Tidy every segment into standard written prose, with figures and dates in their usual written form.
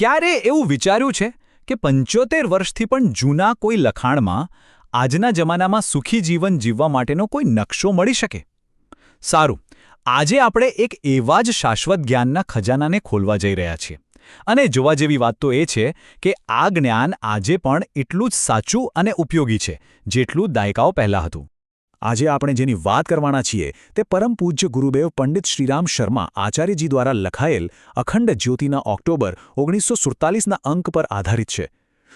ક્યારે એવું વિચાર્યું છે કે 75 વર્ષથી પણ જૂના કોઈ લખાણમાં આજના જમાનામાં સુખી જીવન જીવવા માટેનો કોઈ નકશો મળી શકે? સારું, આજે આપણે એક એવા જ શાશ્વત જ્ઞાનના ખજાનાને ખોલવા જઈ રહ્યા છીએ. અને જોવા જેવી વાત તો એ છે કે આ જ્ઞાન આજે પણ એટલું જ સાચું અને ઉપયોગી છે જેટલું દાયકાઓ પહેલાં હતું. આજે આપણે જેની વાત કરવાના છીએ તે પરમ પૂજ્ય ગુરુદેવ પંડિત શ્રીરામ શર્મા આચાર્યજી દ્વારા લખાયેલ અખંડ જ્યોતિના ઓક્ટોબર 1947ના અંક પર આધારિત છે.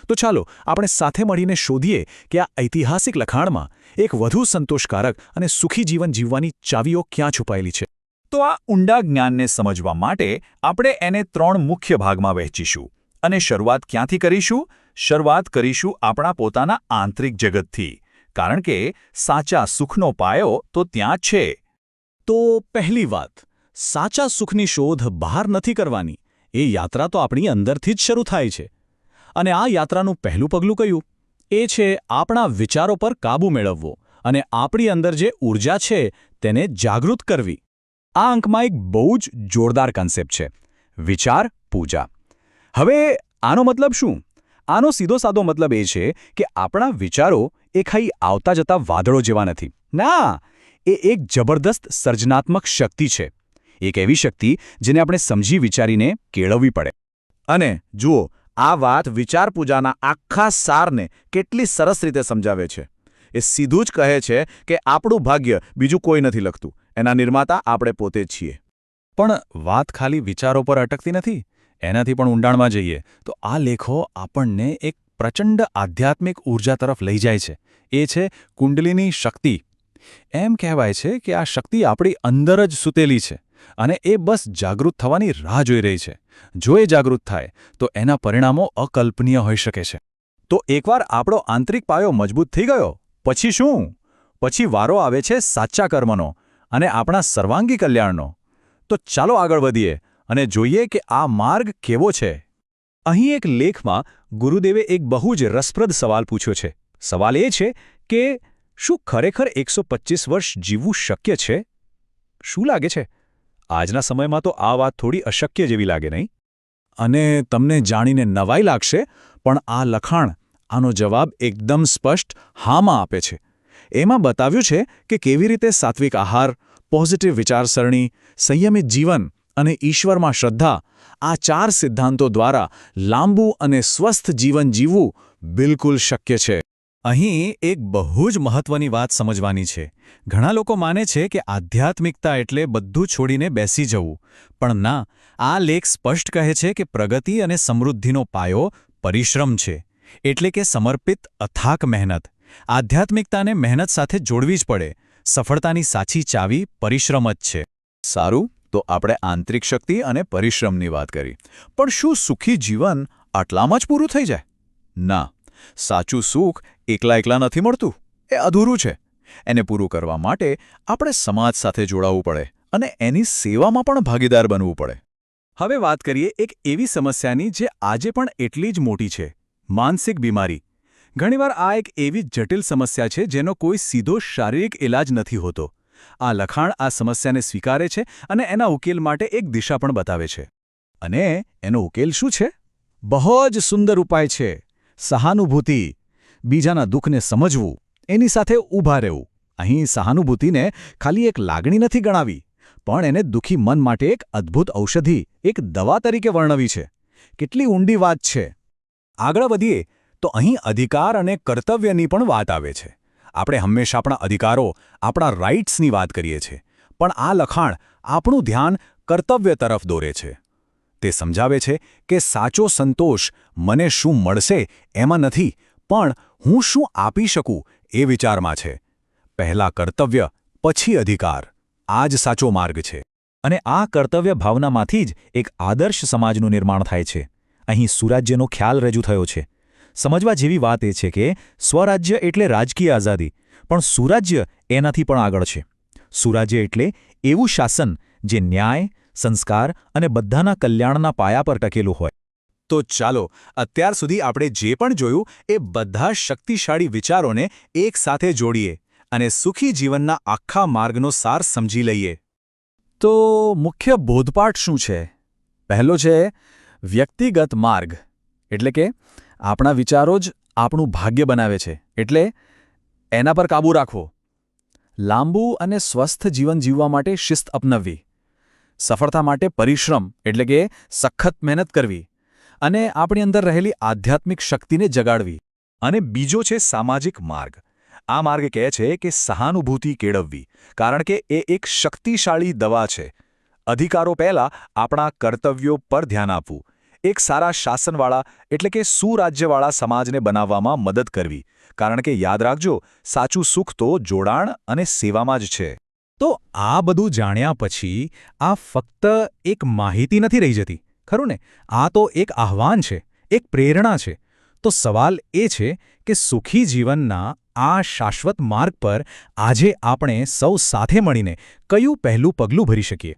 તો ચાલો આપણે સાથે મળીને શોધીએ કે આ ઐતિહાસિક લખાણમાં એક વધુ સંતોષકારક અને સુખી જીવન જીવવાની ચાવીઓ ક્યાં છુપાયેલી છે. તો આ ઊંડા જ્ઞાનને સમજવા માટે આપણે એને 3 મુખ્ય ભાગમાં વહેંચીશું. અને શરૂઆત ક્યાંથી કરીશું? શરૂઆત કરીશું આપણા પોતાના આંતરિક જગતથી. કારણ કે સાચા સુખનો પાયો તો ત્યાં જ છે. તો પહેલી વાત, સાચા સુખની શોધ બહાર નથી કરવાની. એ યાત્રા તો આપણી અંદરથી જ શરૂ થાય છે. અને આ યાત્રાનું પહેલું પગલું કયું? એ છે આપણા વિચારો પર કાબૂ મેળવવો અને આપણી અંદર જે ઊર્જા છે તેને જાગૃત કરવી. આ અંકમાં એક બહુ જ જોરદાર કન્સેપ્ટ છે: વિચાર પૂજા. હવે આનો મતલબ શું? આનો સીધો સાદો મતલબ એ છે કે આપણા વિચારો એ ખાલી આવતા જતા વાદળો જેવા નથી. ના, એ એક જબરદસ્ત સર્જનાત્મક શક્તિ છે. એક એવી શક્તિ જેને આપણે સમજી વિચારીને કેળવવી પડે. અને જુઓ, આ વાત વિચાર પૂજાના આખા સારને કેટલી સરસ રીતે સમજાવે છે. એ સીધું જ કહે છે કે આપણું ભાગ્ય બીજું કોઈ નથી લખતું, એના નિર્માતા આપણે પોતે જ છીએ. પણ વાત ખાલી વિચારો પર અટકતી નથી. એનાથી પણ ઊંડાણમાં જઈએ તો આ લેખો આપણને એક પ્રચંડ આધ્યાત્મિક ઊર્જા તરફ લઈ જાય છે. એ છે કુંડલીની શક્તિ. એમ કહેવાય છે કે આ શક્તિ આપણી અંદર જ સૂતેલી છે અને એ બસ જાગૃત થવાની રાહ જોઈ રહી છે. જો એ જાગૃત થાય તો એના પરિણામો અકલ્પનીય હોઈ શકે છે. તો એકવાર આપણો આંતરિક પાયો મજબૂત થઈ ગયો, પછી શું? પછી વારો આવે છે સાચા કર્મનો અને આપણા સર્વાંગી કલ્યાણનો. તો ચાલો આગળ વધીએ અને જોઈએ કે આ માર્ગ કેવો છે. અહીં એક લેખમાં ગુરુદેવે એક બહુ જ રસપ્રદ સવાલ પૂછ્યો છે. સવાલ એ છે કે શું ખરેખર 125 વર્ષ જીવવું શક્ય છે? શું લાગે છે? આજના સમયમાં તો આ વાત થોડી અશક્ય જેવી લાગે, નહીં? અને તમને જાણીને નવાઈ લાગશે, પણ આ લખાણ આનો જવાબ એકદમ સ્પષ્ટ હામાં આપે છે. એમાં બતાવ્યું છે કે કેવી રીતે સાત્વિક આહાર, પોઝિટિવ વિચારસરણી, સંયમિત જીવન અને ઈશ્વરમાં શ્રદ્ધા, આ 4 સિદ્ધાંતો દ્વારા લાંબુ અને સ્વસ્થ જીવન જીવવું બિલકુલ શક્ય છે. અહીં એક બહુ જ મહત્વની વાત સમજવાની છે. ઘણા લોકો માને છે કે આધ્યાત્મિકતા એટલે બધું છોડીને બેસી જવું. પણ ના, આ લેખ સ્પષ્ટ કહે છે કે પ્રગતિ અને સમૃદ્ધિનો પાયો પરિશ્રમ છે. એટલે કે સમર્પિત અથાક મહેનત. આધ્યાત્મિકતાને મહેનત સાથે જોડવી જ પડે. સફળતાની સાચી ચાવી પરિશ્રમ જ છે. સારું, તો આપણે આંતરિક શક્તિ અને પરિશ્રમની વાત કરી. પણ શું સુખી જીવન આટલામાં જ પૂરું થઈ જાય? ના. સાચું સુખ એકલા નથી મળતું. એ અધૂરું છે. એને પૂરું કરવા માટે આપણે સમાજ સાથે જોડાવવું પડે અને એની સેવામાં પણ ભાગીદાર બનવું પડે. હવે વાત કરીએ એક એવી સમસ્યાની જે આજે પણ એટલી જ મોટી છે: માનસિક બીમારી. ઘણીવાર આ એક એવી જટિલ સમસ્યા છે જેનો કોઈ સીધો શારીરિક ઇલાજ નથી હોતો. આ લખાણ આ સમસ્યાને સ્વીકારે છે અને એના ઉકેલ માટે એક દિશા પણ બતાવે છે. અને એનો ઉકેલ શું છે? બહુ જ સુંદર ઉપાય છે: સહાનુભૂતિ. બીજાના દુઃખને સમજવું, એની સાથે ઊભા રહેવું. અહીં સહાનુભૂતિને ખાલી એક લાગણી નથી ગણાવી, પણ એને દુઃખી મન માટે એક અદ્ભુત ઔષધિ, એક દવા તરીકે વર્ણવી છે. કેટલી ઊંડી વાત છે! આગળ વધીએ તો અહીં અધિકાર અને કર્તવ્યની પણ વાત આવે છે. આપણે હંમેશા આપણા અધિકારો, આપણા રાઇટ્સની વાત કરીએ છીએ, પણ આ લખાણ આપણું ધ્યાન કર્તવ્ય તરફ દોરે છે. તે સમજાવે છે કે સાચો સંતોષ મને શું મળશે એમાં નથી, પણ હું શું આપી શકું એ વિચારમાં છે. પહેલાં કર્તવ્ય, પછી અધિકાર. આ જ સાચો માર્ગ છે. અને આ કર્તવ્ય ભાવનામાંથી જ એક આદર્શ સમાજનું નિર્માણ થાય છે. અહીં સુરાજ્યનો ખ્યાલ રજૂ થયો છે. સમજવા જેવી વાત એ છે કે સ્વરાજ્ય એટલે રાજકીય આઝાદી, પણ સુરાજ્ય એનાથી પણ આગળ છે. સુરાજ્ય એટલે એવું શાસન જે ન્યાય, સંસ્કાર અને બધાના કલ્યાણના પાયા પર ટકેલું હોય. તો ચાલો અત્યાર સુધી આપણે જે પણ જોયું એ બધા શક્તિશાળી વિચારોને એક સાથે જોડીએ અને સુખી જીવનના આખા માર્ગનો સાર સમજી લઈએ. તો મુખ્ય બોધપાઠ શું છે? પહેલો છે વ્યક્તિગત માર્ગ એટલે કે આપણા વિચારો જ આપણું ભાગ્ય બનાવે છે, એટલે એના પર કાબૂ રાખવો. લાંબુ અને સ્વસ્થ જીવન જીવવા માટે શિસ્ત અપનાવવી. સફળતા માટે પરિશ્રમ એટલે કે સખત મહેનત કરવી. અને આપણી અંદર રહેલી આધ્યાત્મિક શક્તિને જગાડવી. અને બીજો છે સામાજિક માર્ગ. આ માર્ગ કહે છે કે સહાનુભૂતિ કેળવવી, કારણ કે એ એક શક્તિશાળી દવા છે. અધિકારો પહેલાં આપણા કર્તવ્યો પર ધ્યાન આપવું. એક સારા શાસનવાળા એટલે કે સુરાજ્યવાળા સમાજને બનાવવામાં મદદ કરવી, કારણ કે યાદ રાખજો, સાચું સુખ તો જોડાણ અને સેવામાં જ છે. તો આ બધું જાણ્યા પછી આ ફક્ત એક માહિતી નથી રહી જતી, ખરું ને? આ તો એક આહ્વાન છે, એક પ્રેરણા છે. તો સવાલ એ છે કે સુખી જીવનના આ શાશ્વત માર્ગ પર આજે આપણે સૌ સાથે મળીને કયું પહેલું પગલું ભરી શકીએ?